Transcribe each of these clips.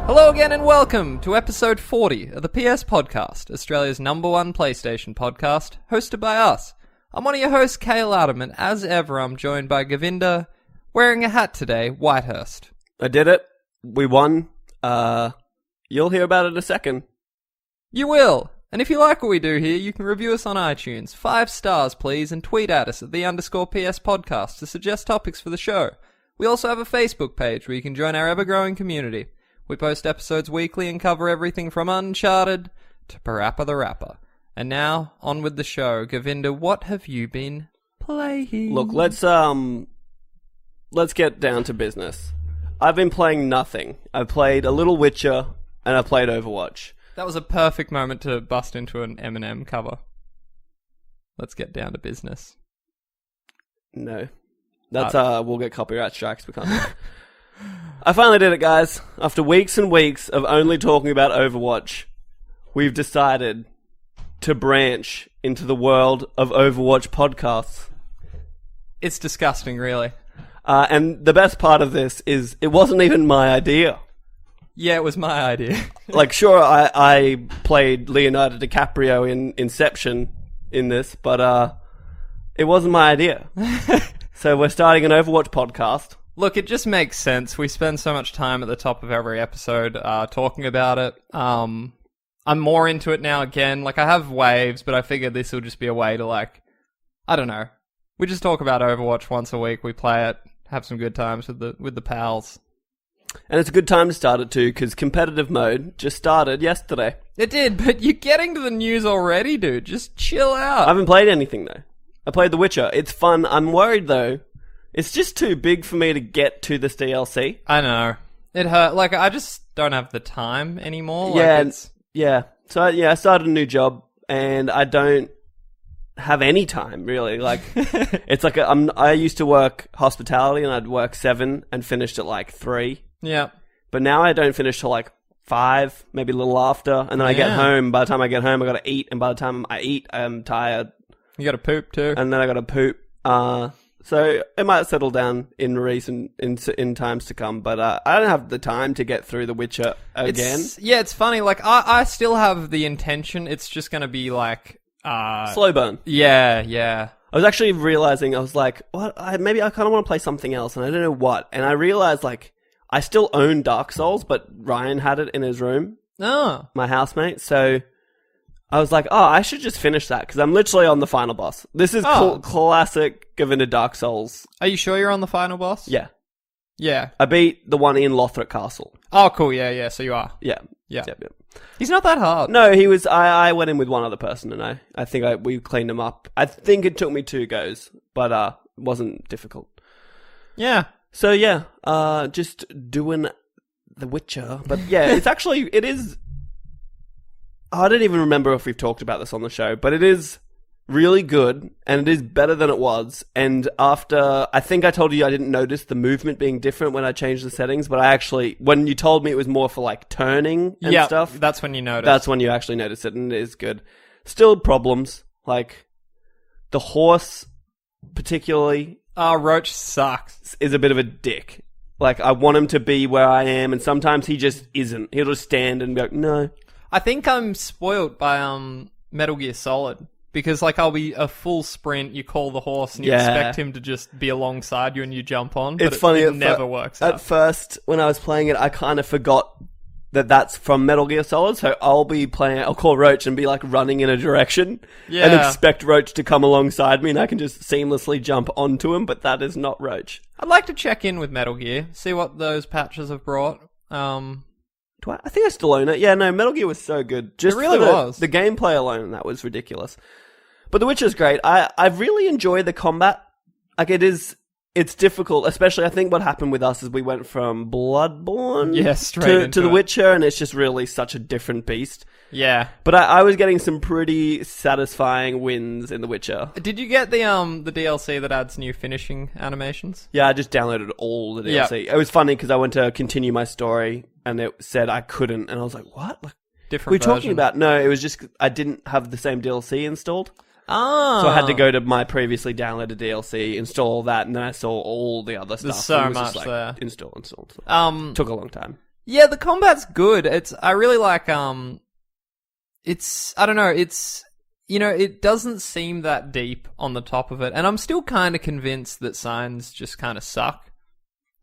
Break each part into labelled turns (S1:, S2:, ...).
S1: Hello again and welcome to episode 40 of the PS Podcast, Australia's #1 PlayStation podcast, hosted by us. I'm one of your hosts, Khayl, and as ever I'm joined by Govinda, wearing a hat today, Whitehurst.
S2: I did it. We won. You'll hear about it in a second.
S1: You will! And if you like what we do here, you can review us on iTunes. 5 stars, please, and tweet at us at _PS Podcast to suggest topics for the show. We also have a Facebook page where you can join our ever-growing community. We post episodes weekly and cover everything from Uncharted to PaRappa the Rappa. And now, on with the show. Govinda, what have you been playing?
S2: Look, let's get down to business. I've been playing nothing. I played a little Witcher, and I played Overwatch.
S1: That was a perfect moment to bust into an Eminem cover. Let's get down to business.
S2: No. That's, we'll get copyright strikes. We can't. I finally did it, guys. After weeks and weeks of only talking about Overwatch, we've decided to branch into the world of Overwatch podcasts.
S1: It's disgusting, really.
S2: And the best part of this is it wasn't even my idea.
S1: Yeah, it was my idea.
S2: Like, sure, I played Leonardo DiCaprio in Inception in this, but it wasn't my idea. So we're starting an Overwatch podcast.
S1: Look, it just makes sense. We spend so much time at the top of every episode talking about it. I'm more into it now again. Like, I have waves, but I figured this will just be a way to, like, I don't know. We just talk about Overwatch once a week. We play it, have some good times with the pals.
S2: And it's a good time to start it too, because competitive mode just started yesterday.
S1: It did, but you're getting to the news already, dude. Just chill out.
S2: I haven't played anything, though. I played The Witcher. It's fun. I'm worried, though. It's just too big for me to get to this DLC.
S1: I know. It hurt. Like, I just don't have the time anymore.
S2: Yeah,
S1: like
S2: yeah. So, I started a new job, and I don't have any time, really. Like, it's like I used to work hospitality, and I'd work 7 and finished at, like, 3.
S1: Yeah.
S2: But now I don't finish till, like, 5, maybe a little after, and then I get home. By the time I get home, I gotta eat, and by the time I eat, I'm tired.
S1: You gotta poop, too.
S2: And then I gotta poop. So it might settle down in times to come, but I don't have the time to get through The Witcher again.
S1: It's funny. Like, I still have the intention. It's just going to be like
S2: slow burn.
S1: Yeah.
S2: I was actually realizing, I was like, what? Maybe I kind of want to play something else, and I don't know what. And I realized, like, I still own Dark Souls, but Ryan had it in his room.
S1: Oh,
S2: my housemate. So I was like, I should just finish that, because I'm literally on the final boss. This is classic Govinda Dark Souls.
S1: Are you sure you're on the final boss?
S2: Yeah.
S1: Yeah.
S2: I beat the one in Lothric Castle.
S1: Oh, cool. Yeah. So you are.
S2: Yeah.
S1: Yep. He's not that hard.
S2: No, he was... I went in with one other person, and I think we cleaned him up. I think it took me 2 goes, but it wasn't difficult.
S1: Yeah.
S2: So, just doing The Witcher. But, it is... I don't even remember if we've talked about this on the show, but it is really good, and it is better than it was. And after, I think I told you I didn't notice the movement being different when I changed the settings, but I actually, when you told me it was more for like turning and stuff.
S1: That's when you noticed.
S2: That's when you actually notice it, and it is good. Still problems, like the horse particularly.
S1: Roach sucks.
S2: Is a bit of a dick. Like, I want him to be where I am, and sometimes he just isn't. He'll just stand and be like, no.
S1: I think I'm spoiled by Metal Gear Solid, because like I'll be a full sprint, you call the horse and you expect him to just be alongside you and you jump on, but
S2: it's funny,
S1: it never works out.
S2: At first, when I was playing it, I kind of forgot that that's from Metal Gear Solid, so I'll call Roach and be like running in a direction and expect Roach to come alongside me, and I can just seamlessly jump onto him, but that is not Roach.
S1: I'd like to check in with Metal Gear, see what those patches have brought.
S2: I think I still own it. Yeah, no, Metal Gear was so good. Just
S1: it really was.
S2: The gameplay alone, that was ridiculous. But The Witcher's great. I really enjoy the combat. Like, it's difficult, especially I think what happened with us is we went from Bloodborne
S1: straight
S2: to The Witcher, and it's just really such a different beast.
S1: Yeah.
S2: But I was getting some pretty satisfying wins in The Witcher.
S1: Did you get the DLC that adds new finishing animations?
S2: Yeah, I just downloaded all the DLC. It was funny because I went to continue my story and it said I couldn't, and I was like, what? Like,
S1: different
S2: we're talking about... No, it was just I didn't have the same DLC installed. So I had to go to my previously downloaded DLC, install that, and then I saw all the other stuff.
S1: There's so
S2: it was
S1: much
S2: just like,
S1: there.
S2: Install. So took a long time.
S1: Yeah, the combat's good. I really like, I don't know, it doesn't seem that deep on the top of it, and I'm still kind of convinced that signs just kind of suck.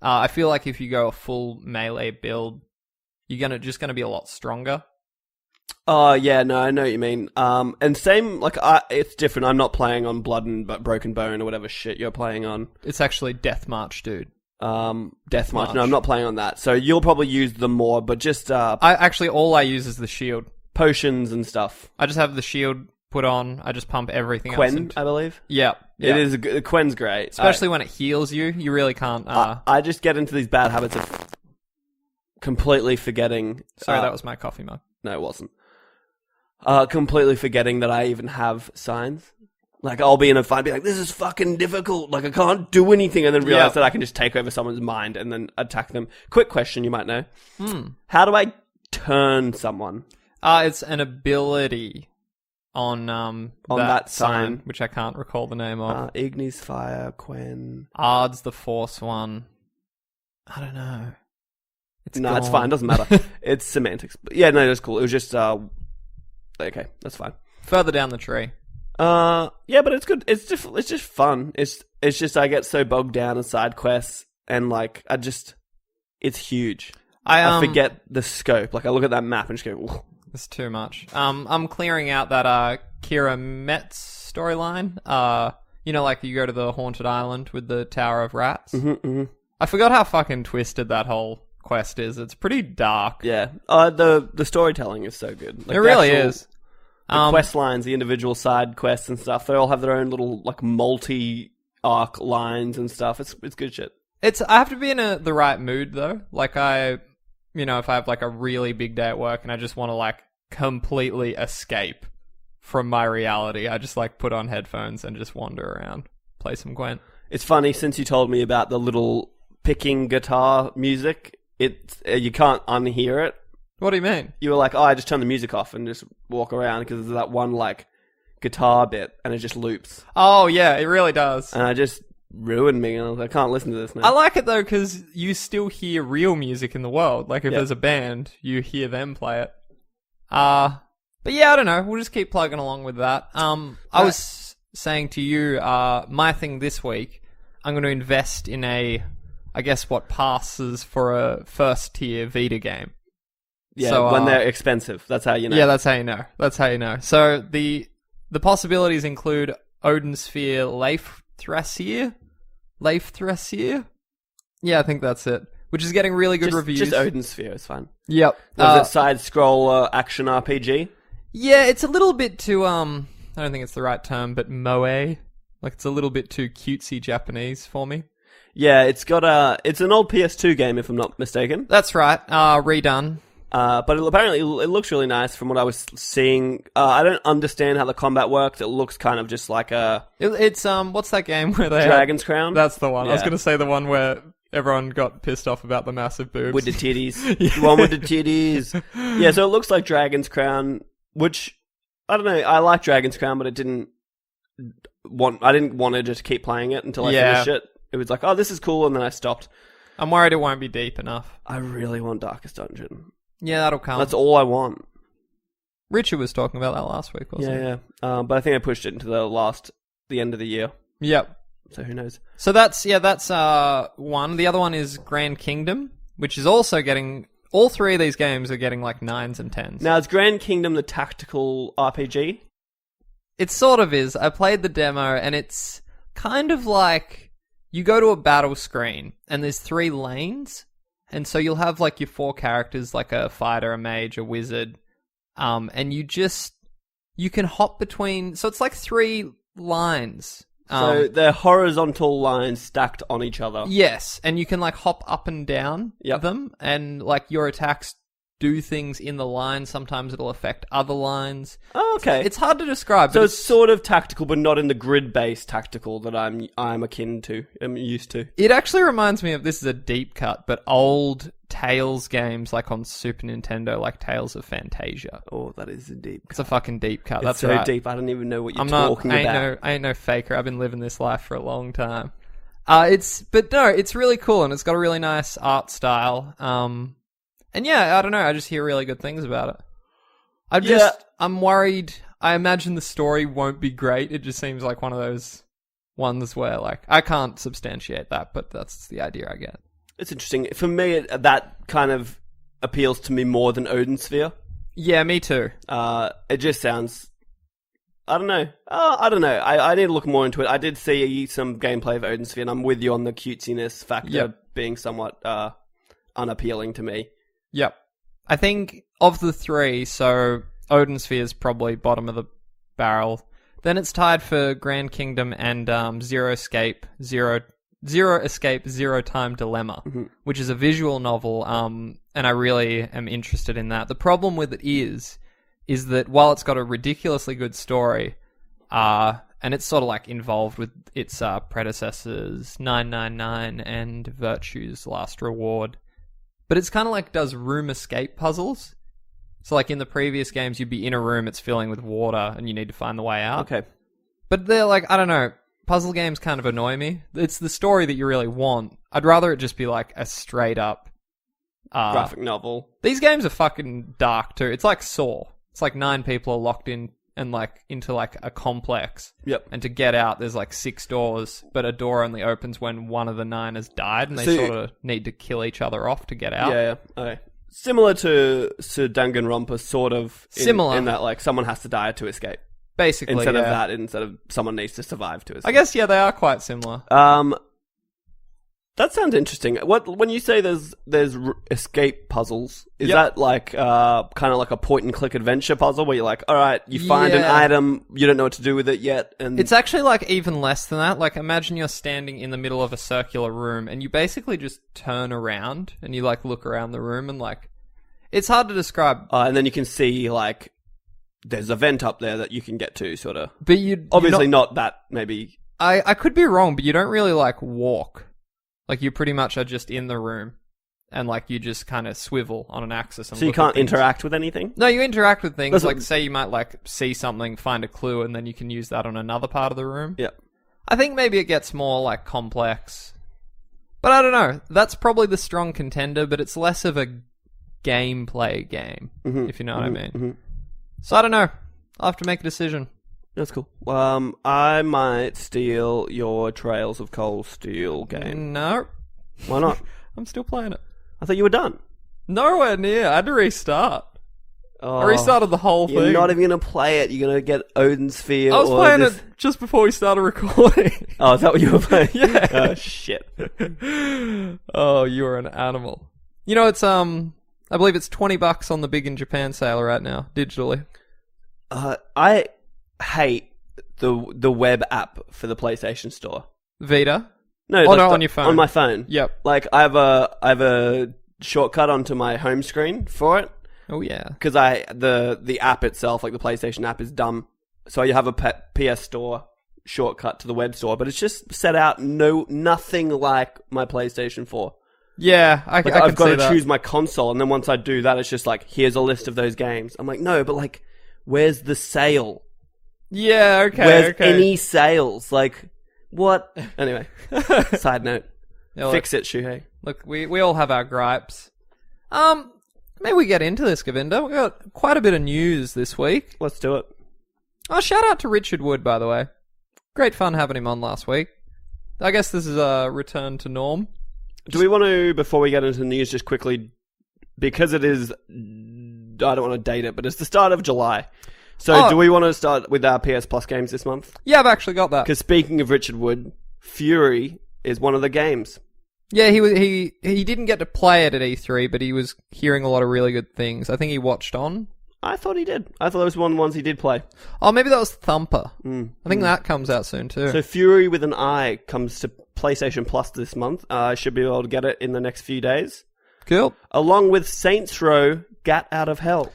S1: I feel like if you go a full melee build, you're just gonna be a lot stronger.
S2: Oh, yeah, no, I know what you mean. And same, like, it's different. I'm not playing on Blood and Broken Bone or whatever shit you're playing on.
S1: It's actually Death March, dude.
S2: Death March. No, I'm not playing on that. So you'll probably use them more, but just,
S1: all I use is the shield.
S2: Potions and stuff.
S1: I just have the shield put on. I just pump everything else.
S2: Quen, I believe?
S1: Yeah.
S2: It is, Quen's great.
S1: Especially when it heals you. You really can't,
S2: I just get into these bad habits of completely forgetting.
S1: Sorry, that was my coffee mug.
S2: No, it wasn't. Completely forgetting that I even have signs. Like, I'll be in a fight, be like, this is fucking difficult. Like, I can't do anything. And then realize that I can just take over someone's mind and then attack them. Quick question you might know. How do I turn someone?
S1: It's an ability on that
S2: sign,
S1: which I can't recall the name of.
S2: Ignis Fire, Quen.
S1: Ard's the Force one. I don't know.
S2: It's fine. Doesn't matter. It's semantics. But yeah, no, that's cool. It was just, okay, that's fine.
S1: Further down the tree.
S2: Yeah, but it's good. It's just fun. It's just I get so bogged down in side quests and like it's huge. I forget the scope. Like I look at that map and just go, whoa.
S1: It's too much. I'm clearing out that Kira Metz storyline. Like you go to the haunted island with the Tower of Rats. I forgot how fucking twisted that whole quest is. It's pretty dark.
S2: Yeah. The storytelling is so good. Like,
S1: it really is.
S2: The quest lines, the individual side quests and stuff, they all have their own little like multi-arc lines and stuff. It's good shit.
S1: I have to be in the right mood though. Like if I have like a really big day at work and I just want to like completely escape from my reality, I just like put on headphones and just wander around, play some Gwent.
S2: It's funny since you told me about the little picking guitar music. You can't unhear it.
S1: What do you mean?
S2: You were like, I just turn the music off and just walk around because there's that one, like, guitar bit and it just loops.
S1: Oh, yeah, it really does.
S2: And I just ruined me and I was like, I can't listen to this now.
S1: I like it, though, because you still hear real music in the world. Like, if there's a band, you hear them play it. But yeah, I don't know. We'll just keep plugging along with that. I was saying to you, my thing this week, I'm going to invest in what passes for a first-tier Vita game.
S2: Yeah,
S1: so,
S2: when they're expensive. That's how you know.
S1: Yeah, that's how you know. So the possibilities include Odin Sphere Leif Thrasier? Yeah, I think that's it. Which is getting really good reviews.
S2: Just Odin Sphere is fine.
S1: Yep.
S2: Was it side-scroller action RPG?
S1: Yeah, it's a little bit too, I don't think it's the right term, but moe. Like, it's a little bit too cutesy Japanese for me.
S2: Yeah, it's an old PS2 game, if I'm not mistaken.
S1: That's right. Redone.
S2: But apparently it looks really nice from what I was seeing. I don't understand how the combat works. It looks kind of just like
S1: It's what's that game where they
S2: Dragon's Crown?
S1: That's the one.
S2: Yeah.
S1: I was going to say the one where everyone got pissed off about the massive boobs.
S2: With the titties. The one with the titties. Yeah, so it looks like Dragon's Crown, which, I don't know, I like Dragon's Crown, but I didn't want to just keep playing it until I finished it. It was like, oh, this is cool, and then I stopped.
S1: I'm worried it won't be deep enough.
S2: I really want Darkest Dungeon.
S1: Yeah, that'll come.
S2: That's all I want.
S1: Richard was talking about that last week, wasn't he?
S2: Yeah. But I think I pushed it into the end of the year.
S1: Yep.
S2: So who knows?
S1: So that's one. The other one is Grand Kingdom, which is also getting... All three of these games are getting like 9s and 10s.
S2: Now, is Grand Kingdom the tactical RPG?
S1: It sort of is. I played the demo, and it's kind of like... You go to a battle screen, and there's 3 lanes... And so you'll have like your 4 characters, like a fighter, a mage, a wizard, and you can hop between. So it's like 3 lines.
S2: So they're horizontal lines stacked on each other.
S1: Yes, and you can like hop up and down them, and like your attacks do things in the line. Sometimes it'll affect other lines.
S2: Oh, okay.
S1: It's hard to describe.
S2: So it's sort of tactical, but not in the grid-based tactical that I'm used to.
S1: It actually reminds me of, this is a deep cut, but old Tales games like on Super Nintendo, like Tales of Fantasia.
S2: Oh, that is a deep cut.
S1: It's a fucking deep cut.
S2: That's so deep, I don't even know what you're talking about.
S1: I ain't no faker. I've been living this life for a long time. It's really cool, and it's got a really nice art style. And yeah, I don't know. I just hear really good things about it. I'm worried. I imagine the story won't be great. It just seems like one of those ones where, like, I can't substantiate that, but that's the idea I get.
S2: It's interesting. For me, that kind of appeals to me more than Odin Sphere.
S1: Yeah, me too.
S2: It just sounds... I don't know. I don't know. I need to look more into it. I did see some gameplay of Odin Sphere, and I'm with you on the cutesiness factor being somewhat unappealing to me.
S1: Yep. I think of the three, so Odin Sphere is probably bottom of the barrel. Then it's tied for Grand Kingdom and Zero Escape, Zero Time Dilemma, which is a visual novel, and I really am interested in that. The problem with it is that while it's got a ridiculously good story, and it's sort of like involved with its predecessors, 999 and Virtue's Last Reward, but it's kind of like does room escape puzzles. So like in the previous games, you'd be in a room, it's filling with water, and you need to find the way out.
S2: Okay.
S1: But they're like, I don't know, puzzle games kind of annoy me. It's the story that you really want. I'd rather it just be like a straight up...
S2: graphic novel.
S1: These games are fucking dark too. It's like Saw. It's like 9 people are locked in and like into like a complex.
S2: Yep.
S1: And to get out, there's like 6 doors, but a door only opens when one of the 9 has died, and they sort of need to kill each other off to get out.
S2: Yeah. Okay. Similar to Danganronpa, sort of.
S1: Similar
S2: in that, like, someone has to die to escape.
S1: Basically,
S2: instead of someone needs to survive to escape.
S1: I guess they are quite similar.
S2: That sounds interesting. When you say there's escape puzzles, is that like kind of like a point and click adventure puzzle where you're like, all right, you find an item, you don't know what to do with it yet, and
S1: it's actually like even less than that. Like imagine you're standing in the middle of a circular room and you basically just turn around and you like look around the room and like it's hard to describe.
S2: And then you can see like there's a vent up there that you can get to, sort of.
S1: But you
S2: obviously not that maybe.
S1: I could be wrong, but you don't really like walk. Like, you pretty much are just in the room, and, like, you just kind of swivel on an axis. And
S2: so you can't interact with anything?
S1: No, you interact with things. Like, say you might, like, see something, find a clue, and then you can use that on another part of the room.
S2: Yeah.
S1: I think maybe it gets more, like, complex. But I don't know. That's probably the strong contender, but it's less of a gameplay game, if you know what I mean. Mm-hmm. So I don't know. I'll have to make a decision.
S2: That's cool. I might steal your Trails of Cold Steel game.
S1: No.
S2: Why not?
S1: I'm still playing it.
S2: I thought you were done.
S1: Nowhere near. I had to restart. I restarted the whole thing.
S2: You're not even going to play it. You're going to get Odin Sphere.
S1: I was playing it just before we started recording.
S2: Oh, is that what you were playing?
S1: Yeah.
S2: Oh, shit.
S1: Oh, you are an animal. You know, it's, I believe it's $20 on the Big in Japan sale right now, digitally.
S2: I hate the web app for the PlayStation Store.
S1: Vita?
S2: No,
S1: on your phone.
S2: On my phone.
S1: Yep.
S2: Like I have a shortcut onto my home screen for it.
S1: Oh yeah.
S2: Because the app itself, like the PlayStation app, is dumb. So you have a PS Store shortcut to the web store, but it's just set out nothing like my PlayStation 4.
S1: Yeah, I've
S2: got to choose my console, and then once I do that, it's just like, here's a list of those games. I'm like, no, but like, where's the sale?
S1: Yeah, okay.
S2: Where's any sales? Like, what? Anyway, side note.
S1: Yeah,
S2: fix it, Shuhei.
S1: Look, we all have our gripes. Maybe we get into this, Govinda. We got quite a bit of news this week.
S2: Let's do it.
S1: Oh, shout out to Richard Wood, by the way. Great fun having him on last week. I guess this is a return to norm.
S2: Do we want to, before we get into the news, just quickly, because it is, I don't want to date it, but it's the start of July. So do we want to start with our PS Plus games this month?
S1: Yeah, I've actually got that.
S2: Because speaking of Richard Wood, Fury is one of the games.
S1: Yeah, he didn't get to play it at E3, but he was hearing a lot of really good things. I think he watched on.
S2: I thought he did. I thought it was one of the ones he did play.
S1: Oh, maybe that was Thumper. I think that comes out soon too.
S2: So Fury with an I comes to PlayStation Plus this month. I should be able to get it in the next few days.
S1: Cool.
S2: Along with Saints Row, Gat Out of Hell.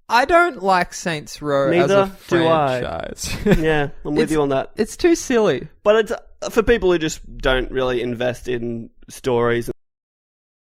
S1: I don't like Saints Row as a franchise.
S2: Yeah, I'm with you on that.
S1: It's too silly.
S2: But it's for people who just don't really invest in stories